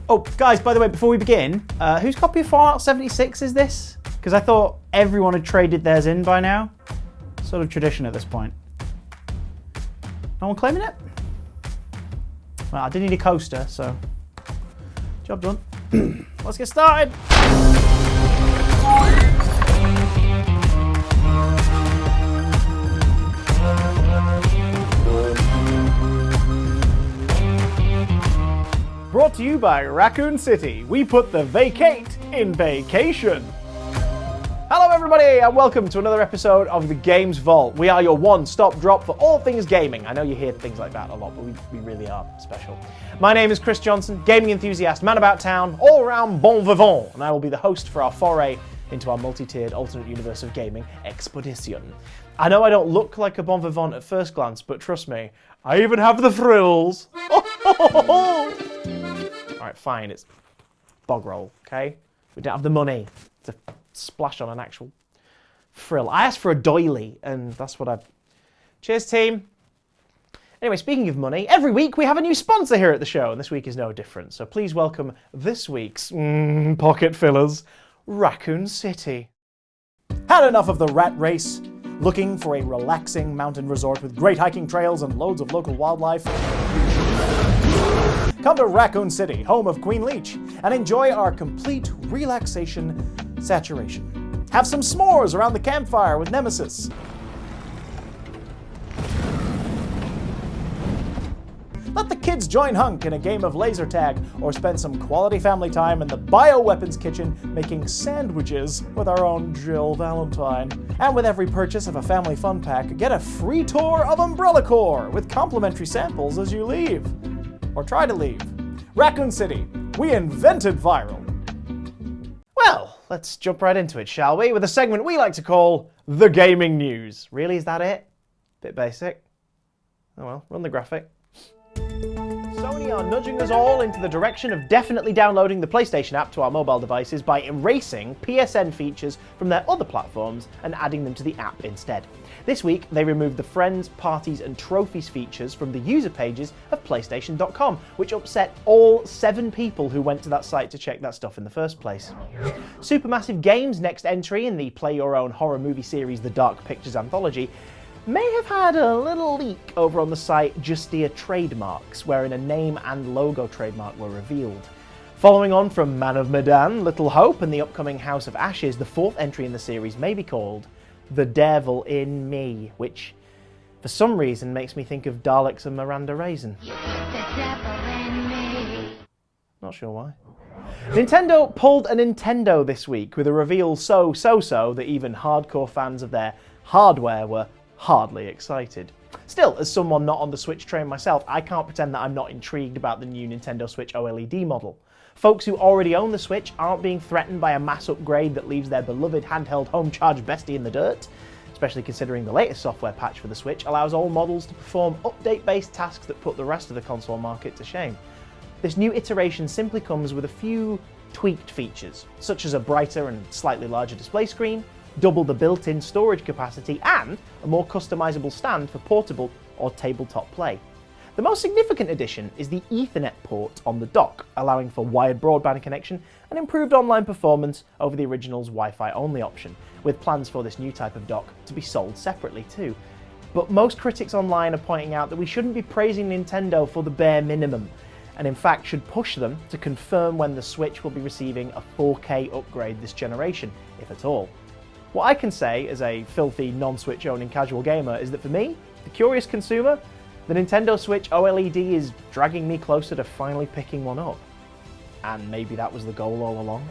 Oh, guys, by the way, before we begin, whose copy of Fallout 76 is this? Because I thought everyone had traded theirs in by now. Sort of tradition at this point. No one claiming it? Well, I did need a coaster, so job done. Let's get started. Brought to you by Raccoon City. We put the vacate in vacation. Hello everybody and welcome to another episode of the Games Vault. We are your one-stop drop for all things gaming. I know you hear things like that a lot, but we really are special. My name is Chris Johnson, gaming enthusiast, man about town, all-round bon vivant, and I will be the host for our foray into our multi-tiered alternate universe of gaming, Expedition. I know I don't look like a bon vivant at first glance, but trust me, I even have the thrills. Alright, fine, it's bog roll, okay? We don't have the money to splash on an actual frill. I asked for a doily, and that's what I've... Cheers, team. Anyway, speaking of money, every week we have a new sponsor here at the show, and this week is no different. So please welcome this week's pocket fillers, Raccoon City. Had enough of the rat race? Looking for a relaxing mountain resort with great hiking trails and loads of local wildlife? Come to Raccoon City, home of Queen Leech, and enjoy our complete relaxation saturation. Have some s'mores around the campfire with Nemesis. Let the kids join Hunk in a game of laser tag, or spend some quality family time in the bioweapons kitchen making sandwiches with our own Jill Valentine. And with every purchase of a family fun pack, get a free tour of Umbrella Corps with complimentary samples as you leave. Or try to leave. Raccoon City, we invented viral. Well, let's jump right into it, shall we? With a segment we like to call The Gaming News. Really, is that it? Bit basic. Oh well, run the graphic. Sony are nudging us all into the direction of definitely downloading the PlayStation app to our mobile devices by erasing PSN features from their other platforms and adding them to the app instead. This week, they removed the Friends, Parties and Trophies features from the user pages of PlayStation.com, which upset all 7 people who went to that site to check that stuff in the first place. Supermassive Games' next entry in the Play Your Own horror movie series The Dark Pictures Anthology may have had a little leak over on the site Justia Trademarks, wherein a name and logo trademark were revealed. Following on from Man of Medan, Little Hope, and the upcoming House of Ashes, the 4th entry in the series may be called The Devil in Me, which, for some reason, makes me think of Daleks and Miranda Raisin. The devil in me. Not sure why. Nintendo pulled a Nintendo this week with a reveal so that even hardcore fans of their hardware were hardly excited. Still, as someone not on the Switch train myself, I can't pretend that I'm not intrigued about the new Nintendo Switch OLED model. Folks who already own the Switch aren't being threatened by a mass upgrade that leaves their beloved handheld home charge bestie in the dirt, especially considering the latest software patch for the Switch allows all models to perform update-based tasks that put the rest of the console market to shame. This new iteration simply comes with a few tweaked features, such as a brighter and slightly larger display screen, double the built-in storage capacity, and a more customizable stand for portable or tabletop play. The most significant addition is the Ethernet port on the dock, allowing for wired broadband connection and improved online performance over the original's Wi-Fi only option, with plans for this new type of dock to be sold separately too. But most critics online are pointing out that we shouldn't be praising Nintendo for the bare minimum, and in fact should push them to confirm when the Switch will be receiving a 4K upgrade this generation, if at all. What I can say as a filthy non-Switch owning casual gamer is that for me, the curious consumer, the Nintendo Switch OLED is dragging me closer to finally picking one up. And maybe that was the goal all along.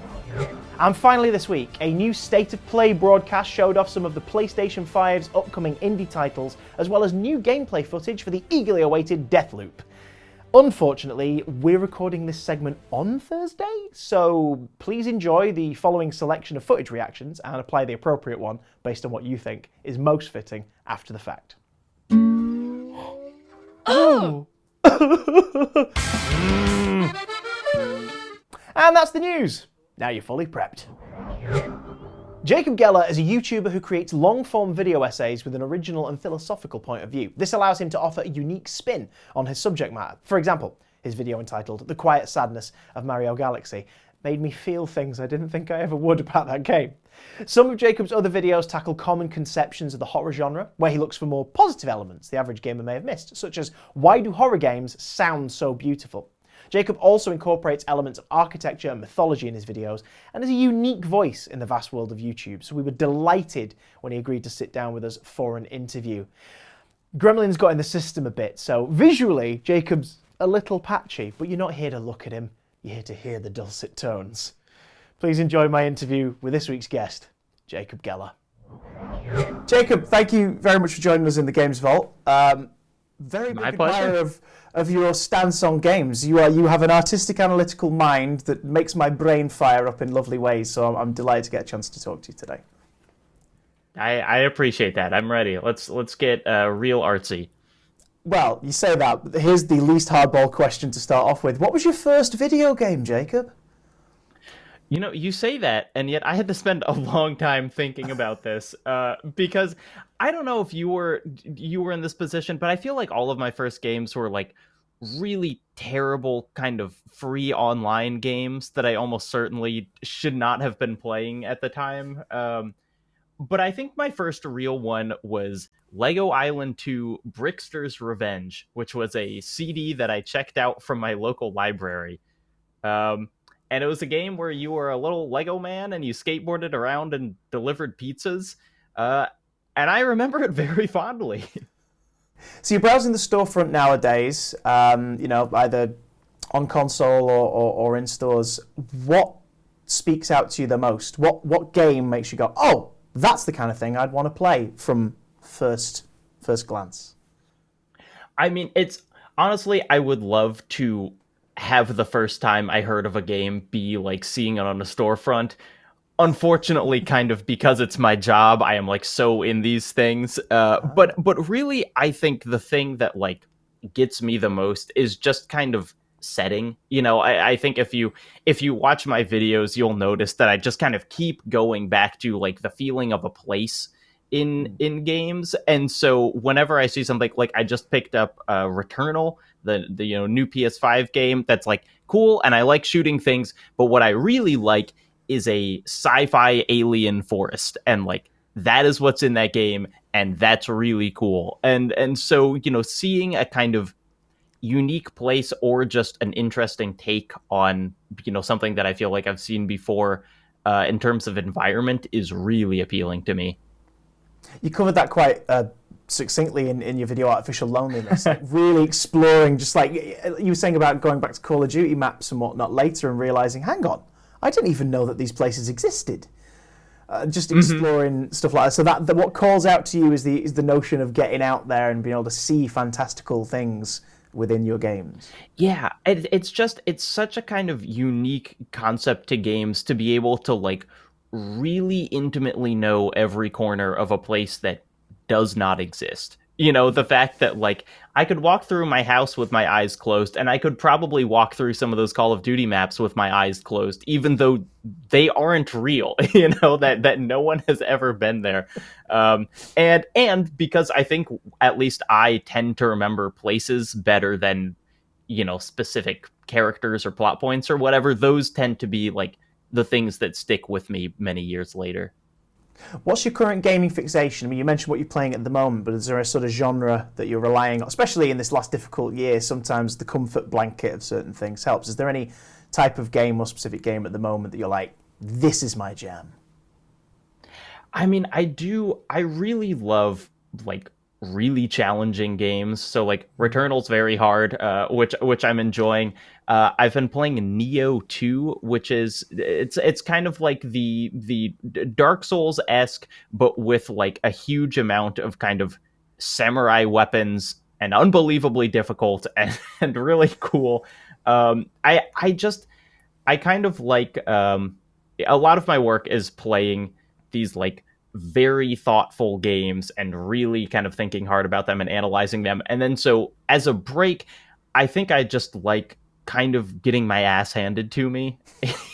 And finally this week, a new State of Play broadcast showed off some of the PlayStation 5's upcoming indie titles, as well as new gameplay footage for the eagerly awaited Deathloop. Unfortunately, we're recording this segment on Thursday, so please enjoy the following selection of footage reactions and apply the appropriate one based on what you think is most fitting after the fact. Oh! And that's the news. Now you're fully prepped. Jacob Geller is a YouTuber who creates long-form video essays with an original and philosophical point of view. This allows him to offer a unique spin on his subject matter. For example, his video entitled The Quiet Sadness of Mario Galaxy made me feel things I didn't think I ever would about that game. Some of Jacob's other videos tackle common conceptions of the horror genre, where he looks for more positive elements the average gamer may have missed, such as why do horror games sound so beautiful? Jacob also incorporates elements of architecture and mythology in his videos, and has a unique voice in the vast world of YouTube, so we were delighted when he agreed to sit down with us for an interview. Gremlins got in the system a bit, so visually, Jacob's a little patchy, but you're not here to look at him, you're here to hear the dulcet tones. Please enjoy my interview with this week's guest, Jacob Geller. Jacob, thank you very much for joining us in the Games Vault. Very big admirer of your stance on games. You have an artistic, analytical mind that makes my brain fire up in lovely ways, so I'm delighted to get a chance to talk to you today. I appreciate that. I'm ready. Let's get real artsy. Well, you say that, but here's the least hardball question to start off with. What was your first video game, Jacob? You know, you say that, and yet I had to spend a long time thinking about this because I don't know if you were in this position, but I feel like all of my first games were like really terrible kind of free online games that I almost certainly should not have been playing at the time. But I think my first real one was Lego Island 2 Brickster's Revenge, which was a CD that I checked out from my local library. And it was a game where you were a little Lego man and you skateboarded around and delivered pizzas. And I remember it very fondly. So you're browsing the storefront nowadays, either on console or in stores. What speaks out to you the most? What game makes you go, oh, that's the kind of thing I'd want to play from first glance? I mean, it's honestly, I would love to have the first time I heard of a game be like seeing it on a storefront. Unfortunately, kind of because it's my job, I am like so in these things. But really, I think the thing that like gets me the most is just kind of setting. You know, I think if you watch my videos, you'll notice that I just kind of keep going back to like the feeling of a place in games. And so whenever I see something like I just picked up Returnal, the new PS5 game that's like cool, and I like shooting things, but what I really like is a sci-fi alien forest, and like that is what's in that game, and that's really cool. And so, you know, seeing a kind of unique place or just an interesting take on, you know, something that I feel like I've seen before in terms of environment is really appealing to me. You covered that quite succinctly in your video, Artificial Loneliness, like really exploring, just like you were saying about going back to Call of Duty maps and whatnot later and realizing, hang on, I didn't even know that these places existed. Just exploring stuff like that. So that what calls out to you is the notion of getting out there and being able to see fantastical things within your games. Yeah, it's such a kind of unique concept to games to be able to like really intimately know every corner of a place that does not exist. You know, the fact that like I could walk through my house with my eyes closed, and I could probably walk through some of those Call of Duty maps with my eyes closed, even though they aren't real, you know, that no one has ever been there. And because I think at least I tend to remember places better than, you know, specific characters or plot points or whatever, those tend to be like the things that stick with me many years later. What's your current gaming fixation? I mean, you mentioned what you're playing at the moment, but is there a sort of genre that you're relying on, especially in this last difficult year? Sometimes the comfort blanket of certain things helps. Is there any type of game or specific game at the moment that you're like, this is my jam? I mean, I really love like really challenging games. So like Returnal's very hard, which I'm enjoying. I've been playing Nioh 2, which is it's kind of like the Dark Souls-esque, but with like a huge amount of kind of samurai weapons and unbelievably difficult and really cool. I kind of like a lot of my work is playing these like very thoughtful games and really kind of thinking hard about them and analyzing them. And then so as a break, I think I just like kind of getting my ass handed to me,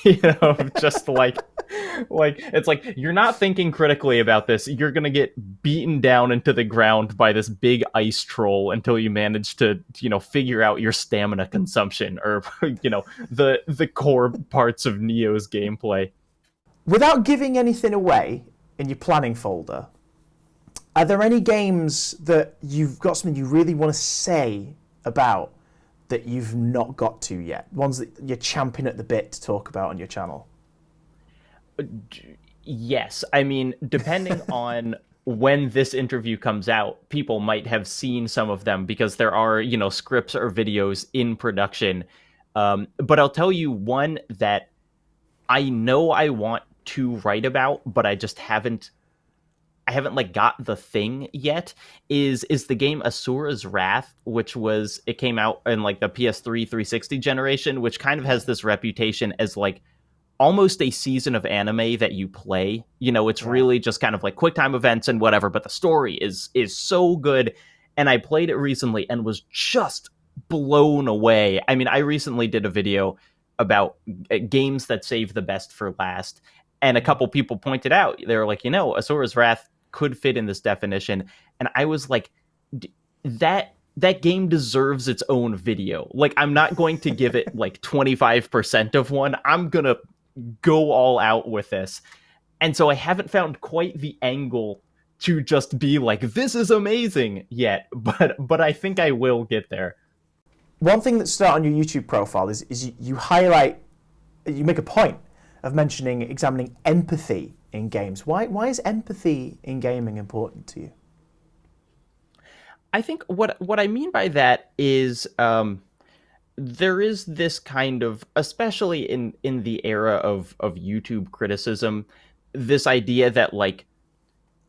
you know, just like Like, it's like, you're not thinking critically about this. You're gonna get beaten down into the ground by this big ice troll until you manage to, figure out your stamina consumption, or, the core parts of Neo's gameplay. Without giving anything away in your planning folder, are there any games that you've got something you really want to say about that you've not got to yet? Ones that you're champing at the bit to talk about on your channel? Yes. I mean, depending on when this interview comes out, people might have seen some of them because there are, scripts or videos in production. But I'll tell you one that I know I want to write about, but I just haven't like got the thing yet, is the game Asura's Wrath, which it came out in like the PS3 360 generation, which kind of has this reputation as like almost a season of anime that you play. It's really just kind of like quick time events and whatever, but the story is so good. And I played it recently and was just blown away. I mean, I recently did a video about games that save the best for last, and a couple people pointed out, they were like, Asura's Wrath could fit in this definition. And I was like, that game deserves its own video. Like, I'm not going to give it like 25% of one. I'm gonna go all out with this. And so I haven't found quite the angle to just be like, this is amazing yet, but I think I will get there. One thing that's on your YouTube profile is you highlight, you make a point of examining empathy in games. Why is empathy in gaming important to you? I think what I mean by that is there is this kind of, especially in the era of YouTube criticism, this idea that like,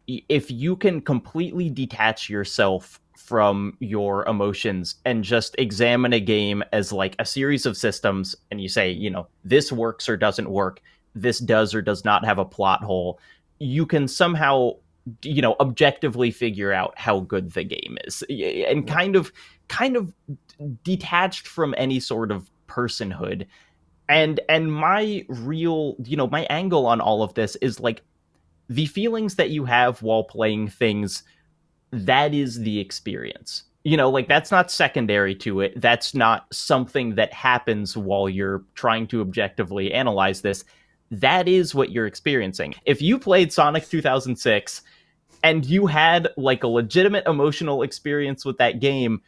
if you can completely detach yourself from your emotions and just examine a game as like a series of systems, and you say, this works or doesn't work, this does or does not have a plot hole, you can somehow, objectively figure out how good the game is, and kind of detached from any sort of personhood. And my real, my angle on all of this is like, the feelings that you have while playing things, that is the experience. Like, that's not secondary to it. That's not something that happens while you're trying to objectively analyze this. That is what you're experiencing. If you played Sonic 2006 and you had like a legitimate emotional experience with that game,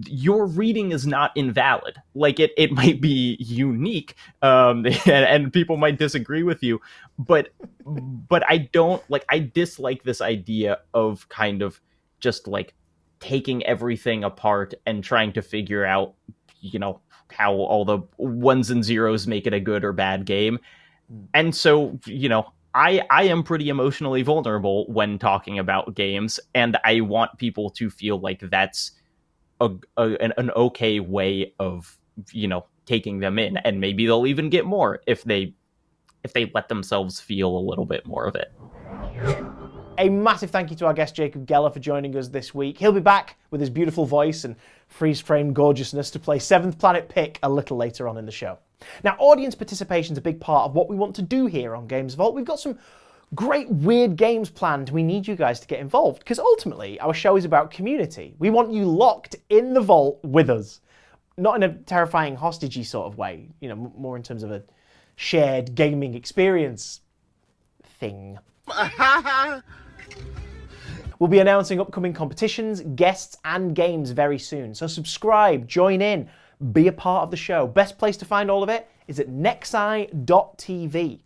your reading is not invalid. Like, it might be unique, and people might disagree with you, but I dislike this idea of kind of just like taking everything apart and trying to figure out, how all the ones and zeros make it a good or bad game. And so, I am pretty emotionally vulnerable when talking about games, and I want people to feel like that's an okay way of, taking them in, and maybe they'll even get more if they let themselves feel a little bit more of it. A massive thank you to our guest Jacob Geller for joining us this week. He'll be back with his beautiful voice and freeze-frame gorgeousness to play Seventh Planet Pick a little later on in the show. Now, audience participation is a big part of what we want to do here on Games Vault. We've got some great weird games planned. We need you guys to get involved because ultimately our show is about community. We want you locked in the vault with us. Not in a terrifying hostagey sort of way, more in terms of a shared gaming experience thing. We'll be announcing upcoming competitions, guests, and games very soon. So subscribe, join in, be a part of the show. Best place to find all of it is at nexi.tv.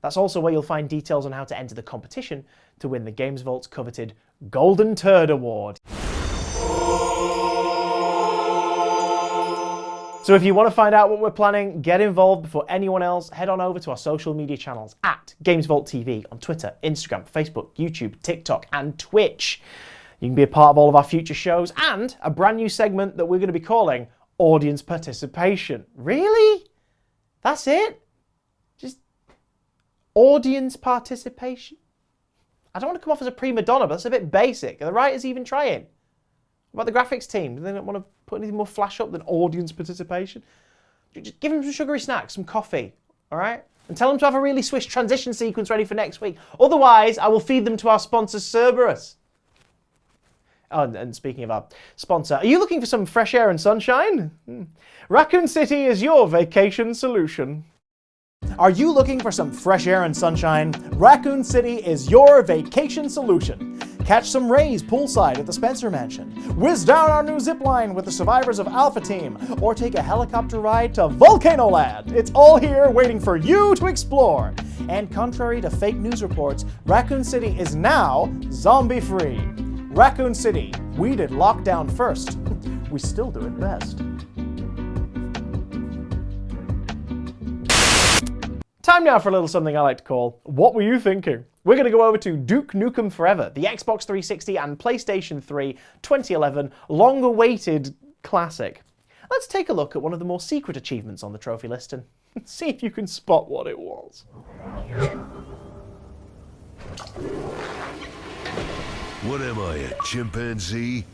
That's also where you'll find details on how to enter the competition to win the Games Vault's coveted Golden Turd Award. So if you want to find out what we're planning, get involved before anyone else, head on over to our social media channels at Games Vault TV on Twitter, Instagram, Facebook, YouTube, TikTok, and Twitch. You can be a part of all of our future shows and a brand new segment that we're going to be calling Audience Participation. Really? That's it? Just audience participation? I don't want to come off as a prima donna, but that's a bit basic. Are the writers even trying? What about the graphics team? Do they not want to put anything more flash up than audience participation? Just give them some sugary snacks, some coffee, all right? And tell them to have a really swish transition sequence ready for next week. Otherwise, I will feed them to our sponsor, Cerberus. Oh, and speaking of our sponsor, are you looking for some fresh air and sunshine? Raccoon City is your vacation solution. Are you looking for some fresh air and sunshine? Raccoon City is your vacation solution. Catch some rays poolside at the Spencer Mansion. Whiz down our new zip line with the survivors of Alpha Team. Or take a helicopter ride to Volcano Land. It's all here waiting for you to explore. And contrary to fake news reports, Raccoon City is now zombie-free. Raccoon City, we did lockdown first. We still do it best. Time now for a little something I like to call, What Were You Thinking? We're going to go over to Duke Nukem Forever, the Xbox 360 and PlayStation 3 2011 long-awaited classic. Let's take a look at one of the more secret achievements on the trophy list and see if you can spot what it was. What am I, a chimpanzee?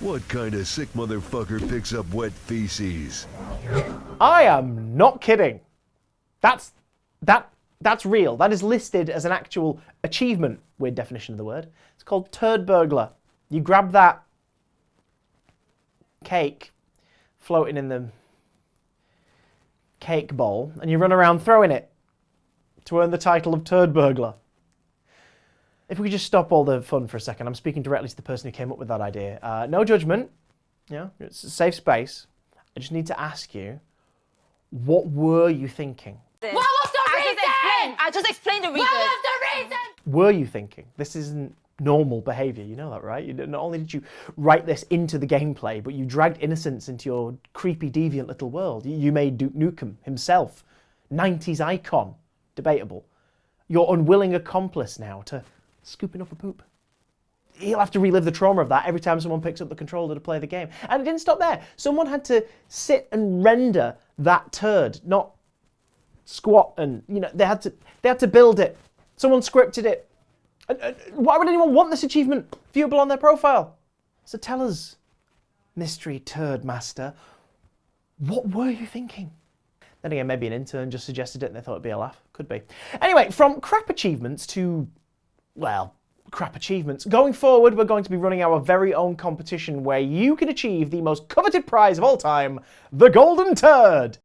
What kind of sick motherfucker picks up wet feces? I am not kidding. That's real. That is listed as an actual achievement. Weird definition of the word. It's called Turd Burglar. You grab that cake floating in the cake bowl and you run around throwing it to earn the title of Turd Burglar. If we could just stop all the fun for a second. I'm speaking directly to the person who came up with that idea. No judgment. It's a safe space. I just need to ask you, what were you thinking? What was the reason? I just explained the reason. What was the reason? Were you thinking? This isn't normal behavior, you know that, right? Not only did you write this into the gameplay, but you dragged innocence into your creepy, deviant little world. You made Duke Nukem himself, 90s icon, debatable, your unwilling accomplice now to scooping up a poop. He'll have to relive the trauma of that every time someone picks up the controller to play the game. And it didn't stop there. Someone had to sit and render that turd, not squat and, they had to build it. Someone scripted it. Why would anyone want this achievement viewable on their profile? So tell us, mystery turd master, what were you thinking? Then again, maybe an intern just suggested it and they thought it'd be a laugh. Could be. Anyway, from crap achievements to, well, crap achievements. Going forward, we're going to be running our very own competition where you can achieve the most coveted prize of all time, the Golden Turd.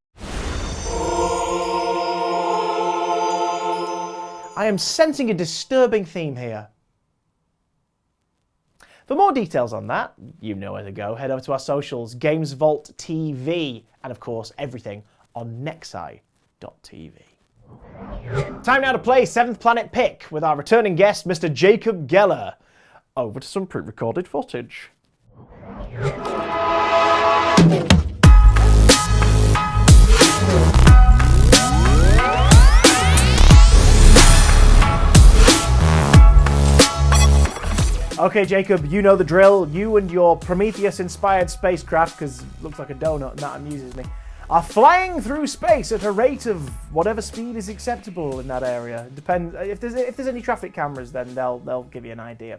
I am sensing a disturbing theme here. For more details on that, you know where to go. Head over to our socials, Games Vault TV, and of course, everything on Nexi.tv. Time now to play 7th Planet Pick with our returning guest, Mr. Jacob Geller. Over to some pre-recorded footage. Okay, Jacob, you know the drill. You and your Prometheus-inspired spacecraft, because it looks like a donut and that amuses me, are flying through space at a rate of whatever speed is acceptable in that area. It depends. If there's any traffic cameras, then they'll give you an idea.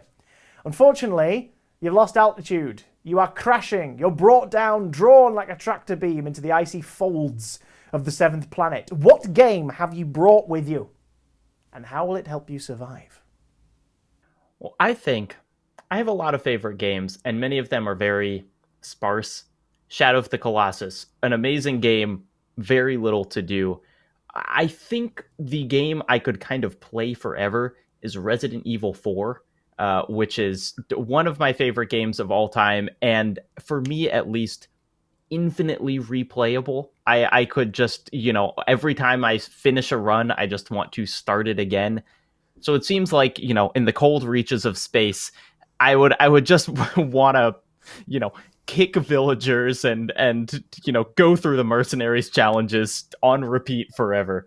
Unfortunately, you've lost altitude. You are crashing. You're brought down, drawn like a tractor beam into the icy folds of the 7th planet. What game have you brought with you? And how will it help you survive? Well, I think I have a lot of favorite games, and many of them are very sparse. Shadow of the Colossus, an amazing game, very little to do. I think the game I could kind of play forever is Resident Evil 4, which is one of my favorite games of all time, and for me at least, infinitely replayable. I could just, every time I finish a run, I just want to start it again. So it seems like, in the cold reaches of space, I would just want to, kick villagers and go through the mercenaries challenges on repeat forever.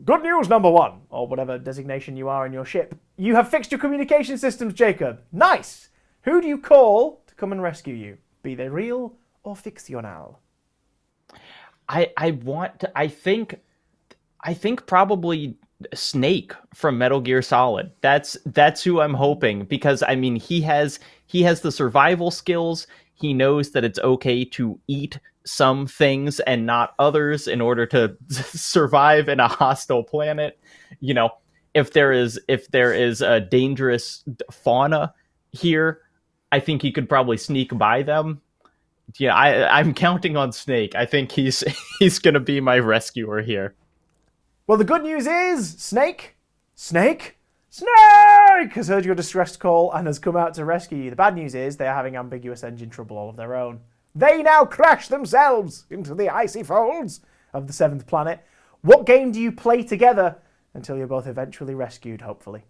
Good news, number one, or whatever designation you are in your ship. You have fixed your communication systems, Jacob. Nice! Who do you call to come and rescue you? Be they real or fictional? I think probably Snake from Metal Gear Solid. That's who I'm hoping, because he has the survival skills. He knows that it's okay to eat some things and not others in order to survive in a hostile planet. You know, if there is a dangerous fauna here, I think he could probably sneak by them. Yeah, I'm counting on Snake. I think he's gonna be my rescuer here. Well, the good news is, Snake has heard your distress call and has come out to rescue you. The bad news is they are having ambiguous engine trouble all of their own. They now crash themselves into the icy folds of the 7th planet. What game do you play together until you're both eventually rescued, hopefully?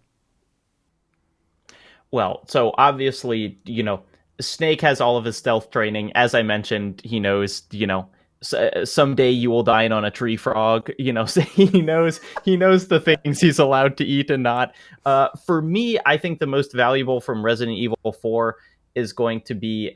Well, so obviously, you know, Snake has all of his stealth training. As I mentioned, he knows, you know, someday you will dine on a tree frog. You know, so he knows the things he's allowed to eat and not. For me, I think the most valuable from Resident Evil 4 is going to be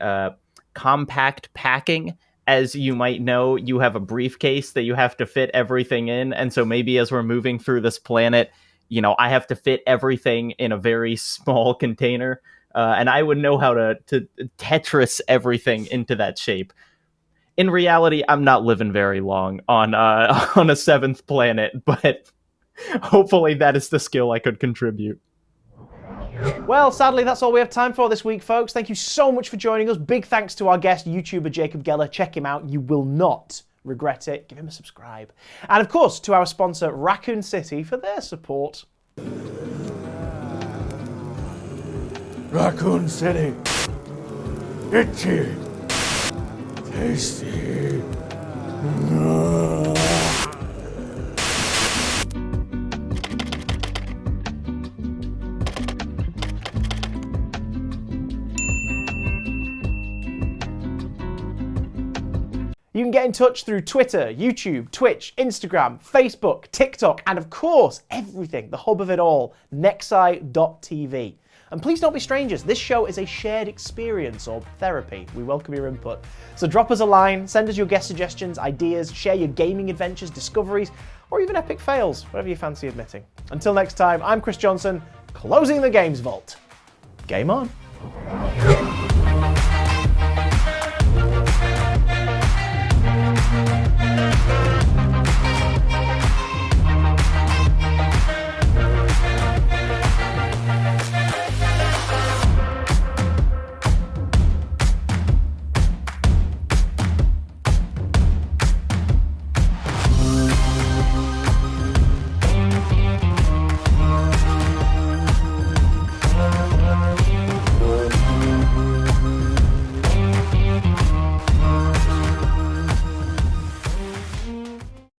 compact packing. As you might know, you have a briefcase that you have to fit everything in, and so maybe as we're moving through this planet, you know, I have to fit everything in a very small container, and I would know how to Tetris everything into that shape. In reality, I'm not living very long on a 7th planet, but hopefully that is the skill I could contribute. Well, sadly, that's all we have time for this week, folks. Thank you so much for joining us. Big thanks to our guest, YouTuber Jacob Geller. Check him out. You will not regret it. Give him a subscribe. And of course, to our sponsor, Raccoon City, for their support. Raccoon City. Itchy. Tasty. You can get in touch through Twitter, YouTube, Twitch, Instagram, Facebook, TikTok, and of course, everything, the hub of it all, Nexi.tv. And please don't be strangers, this show is a shared experience or therapy. We welcome your input. So drop us a line, send us your guest suggestions, ideas, share your gaming adventures, discoveries, or even epic fails, whatever you fancy admitting. Until next time, I'm Chris Johnson, closing the Games Vault. Game on.